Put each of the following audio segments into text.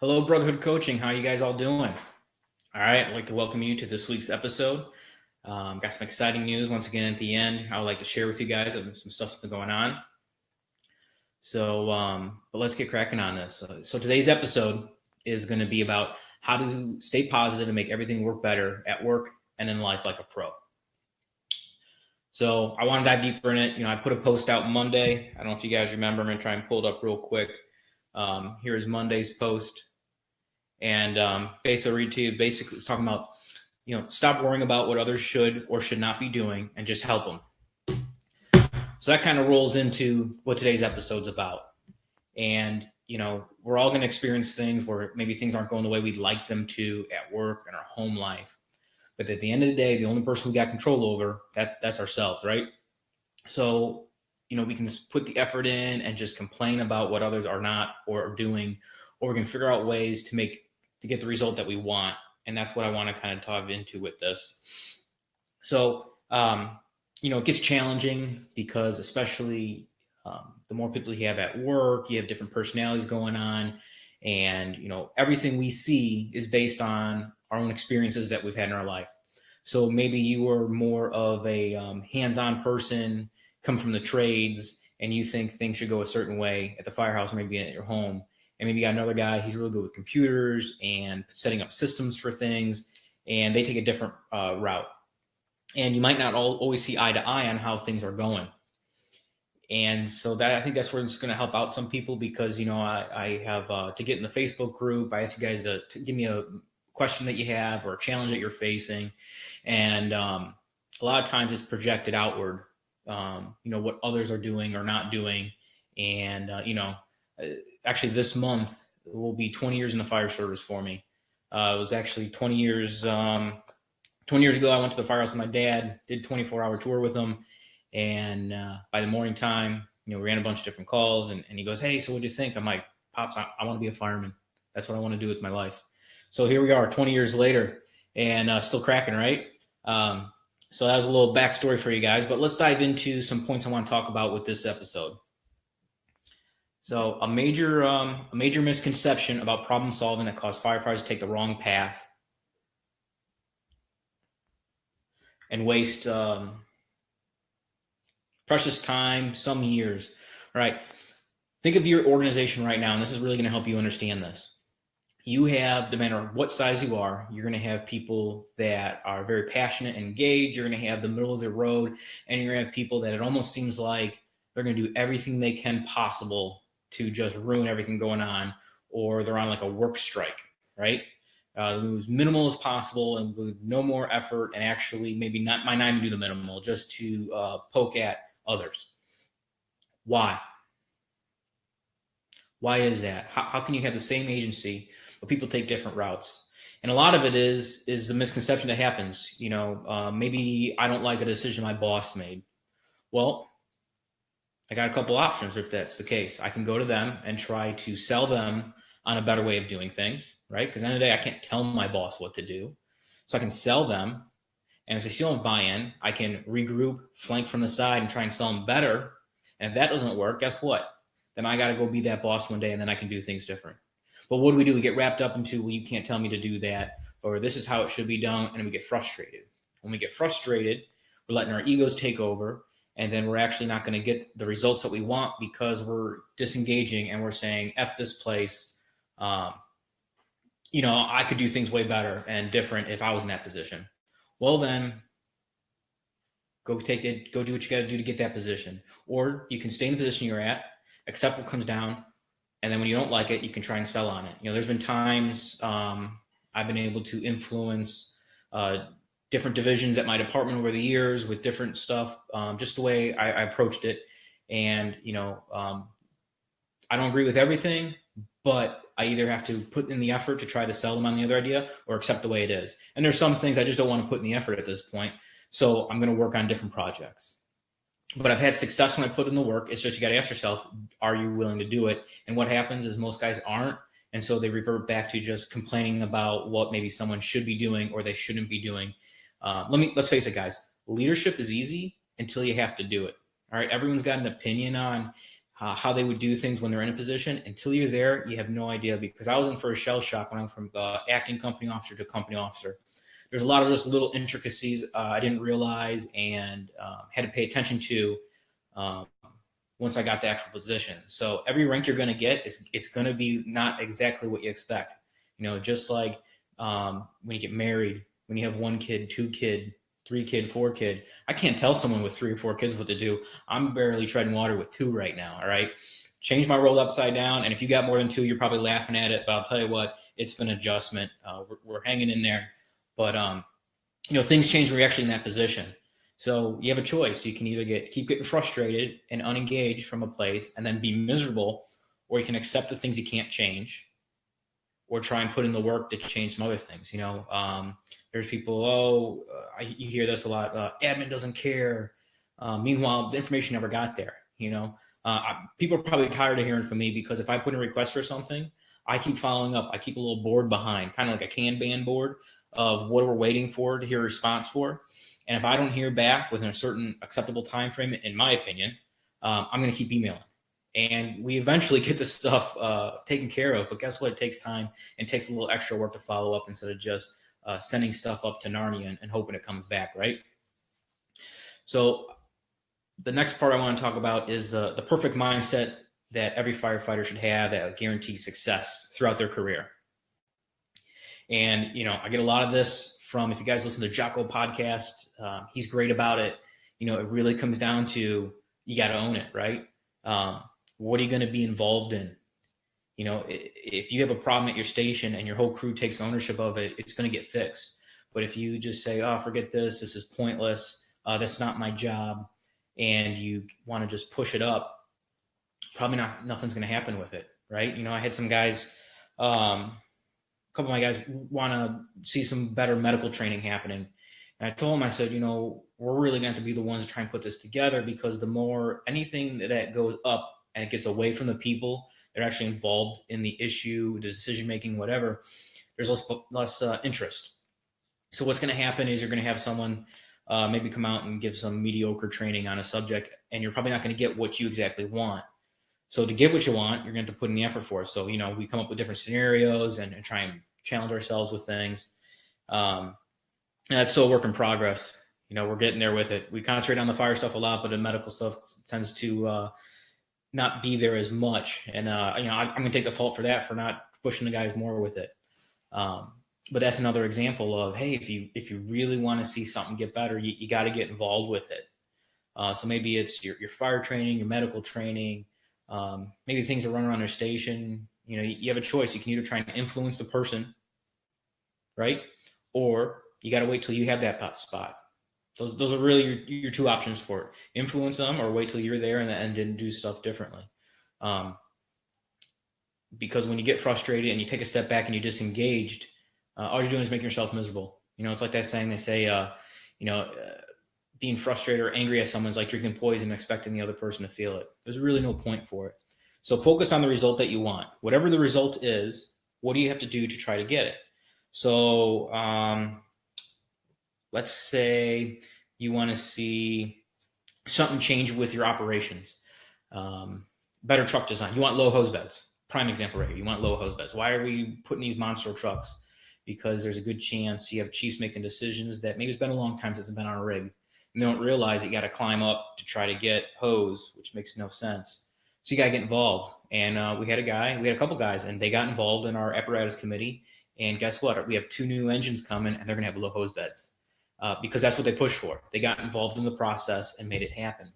Hello, Brotherhood Coaching. How you guys all doing? All right, I'd like to welcome you to this week's episode. Got some exciting news once again at the end. I would like to share with you guys some stuff that's been going on. But let's get cracking on this. So today's episode is going to be about how to stay positive and make everything work better at work and in life like a pro. So I want to dive deeper in it. I put a post out Monday. I don't know if you guys remember. I'm going to try and pull it up real quick. Here is Monday's post. And basically it's talking about, stop worrying about what others should or should not be doing and just help them. So that kind of rolls into what today's episode's about. And, we're all going to experience things where maybe things aren't going the way we'd like them to at work and our home life. But at the end of the day, the only person we got control over, that's ourselves, right? So, we can just put the effort in and just complain about what others are not or are doing, or we can figure out ways to get the result that we want. And that's what I want to kind of dive into with this. So, it gets challenging because especially the more people you have at work, you have different personalities going on. And, everything we see is based on our own experiences that we've had in our life. So maybe you are more of a hands-on person, come from the trades, and you think things should go a certain way at the firehouse, or maybe at your home. And maybe you got another guy, he's really good with computers and setting up systems for things, and they take a different route. And you might not always see eye to eye on how things are going. And so I think that's where it's going to help out some people because, I have to get in the Facebook group. I ask you guys to give me a question that you have or a challenge that you're facing. And a lot of times it's projected outward, what others are doing or not doing. And, actually this month will be 20 years in the fire service for me. It was actually 20 years. 20 years ago, I went to the firehouse with my dad, did 24-hour tour with him. And by the morning time, we ran a bunch of different calls and he goes, "Hey, so what'd you think?" I'm like, "Pops, I want to be a fireman. That's what I want to do with my life." So here we are 20 years later and still cracking, right? So that was a little backstory for you guys, but let's dive into some points I want to talk about with this episode. So a major misconception about problem solving that caused firefighters to take the wrong path and waste precious time, some years. All right. Think of your organization right now, and this is really going to help you understand this. You have, no matter what size you are, you're going to have people that are very passionate and engaged. You're going to have the middle of the road, and you're going to have people that it almost seems like they're going to do everything they can possible to just ruin everything going on, or they're on like a work strike, right? As minimal as possible and with no more effort, and actually maybe might not even do the minimal just to poke at others. Why? Why is that? How can you have the same agency, but people take different routes? And a lot of it is the misconception that happens. Maybe I don't like a decision my boss made. Well, I got a couple options if that's the case. I can go to them and try to sell them on a better way of doing things, right? Because at the end of the day, I can't tell my boss what to do. So I can sell them. And if they still don't buy in, I can regroup, flank from the side, and try and sell them better. And if that doesn't work, guess what? Then I got to go be that boss one day, and then I can do things different. But what do? We get wrapped up into, well, you can't tell me to do that, or this is how it should be done, and we get frustrated. When we get frustrated, we're letting our egos take over, and then we're actually not going to get the results that we want because we're disengaging and we're saying, F this place. I could do things way better and different if I was in that position. Well, then go do what you got to do to get that position. Or you can stay in the position you're at, accept what comes down, and then when you don't like it, you can try and sell on it. There's been times I've been able to influence different divisions at my department over the years with different stuff, just the way I approached it. And, I don't agree with everything, but I either have to put in the effort to try to sell them on the other idea or accept the way it is. And there's some things I just don't want to put in the effort at this point. So I'm going to work on different projects. But I've had success when I put in the work. It's just you got to ask yourself, are you willing to do it? And what happens is most guys aren't. And so they revert back to just complaining about what maybe someone should be doing or they shouldn't be doing. Let's face it, guys. Leadership is easy until you have to do it. All right. Everyone's got an opinion on how they would do things when they're in a position. Until you're there, you have no idea, because I was in for a shell shock when I went from acting company officer to company officer. There's a lot of just little intricacies I didn't realize and had to pay attention to once I got the actual position. So every rank you're going to get, it's going to be not exactly what you expect. Just like when you get married, when you have 1 kid, 2 kid, 3 kid, 4 kid, I can't tell someone with 3 or 4 kids what to do. I'm barely treading water with 2 right now. All right. Change my role upside down. And if you got more than 2, you're probably laughing at it, but I'll tell you what, it's been an adjustment. We're hanging in there, but things change when you're actually in that position. So you have a choice. You can either keep getting frustrated and unengaged from a place and then be miserable, or you can accept the things you can't change, or try and put in the work to change some other things. There's people, you hear this a lot, admin doesn't care. Meanwhile, the information never got there. People are probably tired of hearing from me, because if I put in a request for something, I keep following up. I keep a little board behind, kind of like a Kanban board of what we're waiting for to hear a response for. And if I don't hear back within a certain acceptable time frame, in my opinion, I'm going to keep emailing. And we eventually get this stuff taken care of. But guess what? It takes time and takes a little extra work to follow up, instead of just sending stuff up to Narnia and hoping it comes back, right? So the next part I want to talk about is the perfect mindset that every firefighter should have that guarantees success throughout their career. And, I get a lot of this from, if you guys listen to Jocko podcast, he's great about it. It really comes down to, you got to own it, right? What are you going to be involved in? If you have a problem at your station and your whole crew takes ownership of it, it's going to get fixed. But if you just say, oh, forget this is pointless, that's not my job, and you want to just push it up, probably nothing's going to happen with it, right? I had some guys, a couple of my guys want to see some better medical training happening. And I told them, I said, we're really going to have to be the ones to try and put this together, because the more anything that goes up and it gets away from the people that are actually involved in the issue, the decision-making, whatever, there's less interest. So what's going to happen is you're going to have someone maybe come out and give some mediocre training on a subject, and you're probably not going to get what you exactly want. So to get what you want, you're going to have to put in the effort for it. So, we come up with different scenarios and try and challenge ourselves with things. And that's still a work in progress. We're getting there with it. We concentrate on the fire stuff a lot, but the medical stuff tends to not be there as much. And, I'm going to take the fault for that, for not pushing the guys more with it. But that's another example of, hey, if you really want to see something get better, you got to get involved with it. So maybe it's your fire training, your medical training, maybe things that run around their station. You have a choice. You can either try and influence the person, right? Or you got to wait till you have that spot. Those are really your 2 options for it. Influence them, or wait till you're there and then do stuff differently. Because when you get frustrated and you take a step back and you're disengaged, all you're doing is making yourself miserable. It's like that saying they say, being frustrated or angry at someone is like drinking poison and expecting the other person to feel it. There's really no point for it. So focus on the result that you want. Whatever the result is, what do you have to do to try to get it? So let's say you want to see something change with your operations. Better truck design. You want low hose beds. Prime example right here. You want low hose beds. Why are we putting these monster trucks? Because there's a good chance you have chiefs making decisions that maybe it's been a long time since it's been on a rig. And they don't realize you got to climb up to try to get hose, which makes no sense. So you got to get involved. And we had a couple guys, and they got involved in our apparatus committee. And guess what? We have 2 new engines coming, and they're going to have low hose beds because that's what they pushed for. They got involved in the process and made it happen.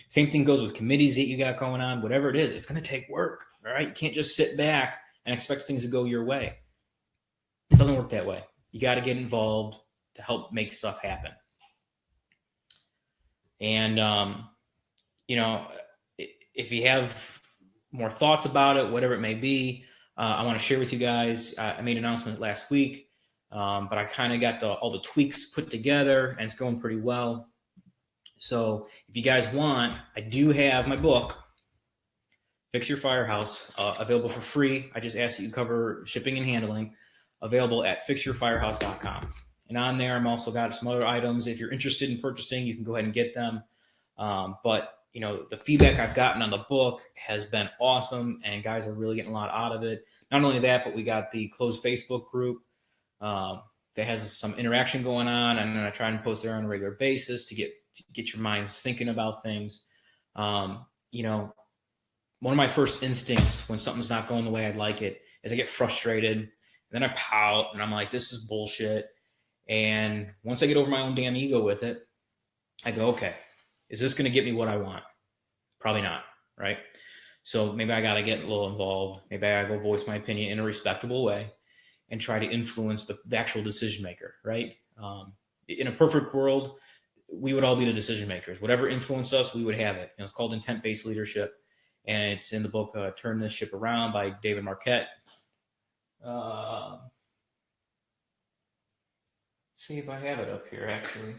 Same thing goes with committees that you got going on. Whatever it is, it's going to take work. All right, you can't just sit back and expect things to go your way. It doesn't work that way. You got to get involved to help make stuff happen. And, if you have more thoughts about it, whatever it may be, I want to share with you guys. I made an announcement last week, but I kind of got all the tweaks put together, and it's going pretty well. So if you guys want, I do have my book, Fix Your Firehouse, available for free. I just ask that you cover shipping and handling, available at fixyourfirehouse.com. And on there, I'm also got some other items. If you're interested in purchasing, you can go ahead and get them. But the feedback I've gotten on the book has been awesome, and guys are really getting a lot out of it. Not only that, but we got the closed Facebook group that has some interaction going on, and then I try and post there on a regular basis to get your minds thinking about things. One of my first instincts when something's not going the way I'd like it is I get frustrated, and then I pout, and I'm like, this is bullshit. And once I get over my own damn ego with it, I go, okay, is this going to get me what I want? Probably not, right? So maybe I got to get a little involved. Maybe I go voice my opinion in a respectable way and try to influence the actual decision maker, right? In a perfect world, we would all be the decision makers. Whatever influenced us, we would have it. It's called intent-based leadership, and it's in the book Turn This Ship Around by David Marquette. See if I have it up here, actually.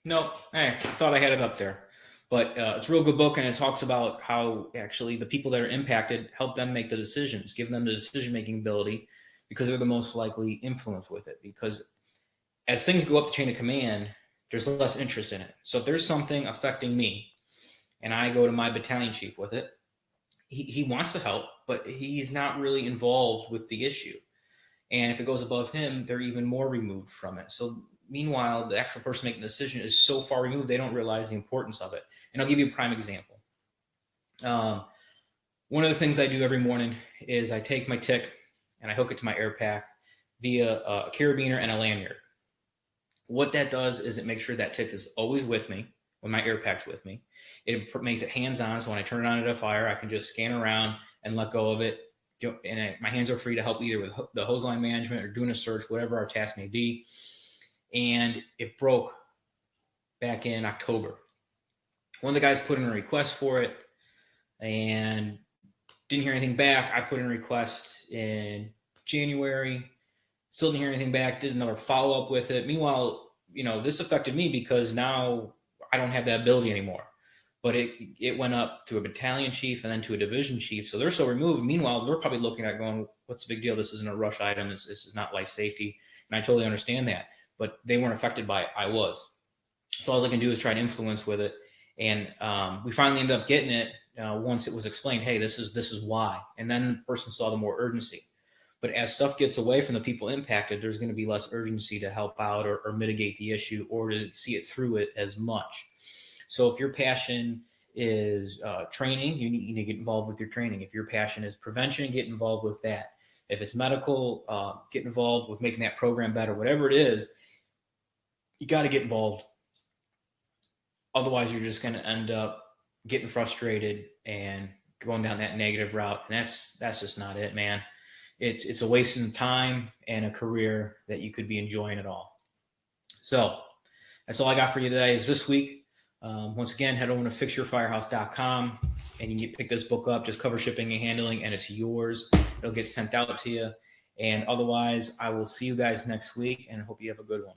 No, I thought I had it up there. But it's a real good book, and it talks about how actually the people that are impacted, help them make the decisions, give them the decision-making ability, because they're the most likely influenced with it. Because as things go up the chain of command, there's less interest in it. So if there's something affecting me, and I go to my battalion chief with it, he wants to help, but he's not really involved with the issue. And if it goes above him, they're even more removed from it. So meanwhile, the actual person making the decision is so far removed, they don't realize the importance of it. And I'll give you a prime example. One of the things I do every morning is I take my tick and I hook it to my air pack via a carabiner and a lanyard. What that does is it makes sure that tick is always with me when my air pack's with me. It makes it hands-on, so when I turn it on at a fire, I can just scan around and let go of it. And my hands are free to help either with the hose line management or doing a search, whatever our task may be. And it broke back in October. One of the guys put in a request for it and didn't hear anything back. I put in a request in January, still didn't hear anything back, did another follow-up with it. Meanwhile, this affected me because now I don't have that ability anymore. But it went up to a battalion chief and then to a division chief. So they're so removed. Meanwhile, they're probably looking at going, what's the big deal? This isn't a rush item. This is not life safety. And I totally understand that. But they weren't affected by it. I was. So all I can do is try to influence with it. And we finally ended up getting it once it was explained, hey, this is why. And then the person saw the more urgency. But as stuff gets away from the people impacted, there's going to be less urgency to help out or mitigate the issue or to see it through it as much. So if your passion is training, you need to get involved with your training. If your passion is prevention, get involved with that. If it's medical, get involved with making that program better. Whatever it is, you got to get involved. Otherwise, you're just going to end up getting frustrated and going down that negative route. And that's just not it, man. It's a waste of time and a career that you could be enjoying it all. So that's all I got for you today is this week. Once again, head over to fixyourfirehouse.com and you can pick this book up. Just cover shipping and handling, and it's yours. It'll get sent out to you. And otherwise, I will see you guys next week and hope you have a good one.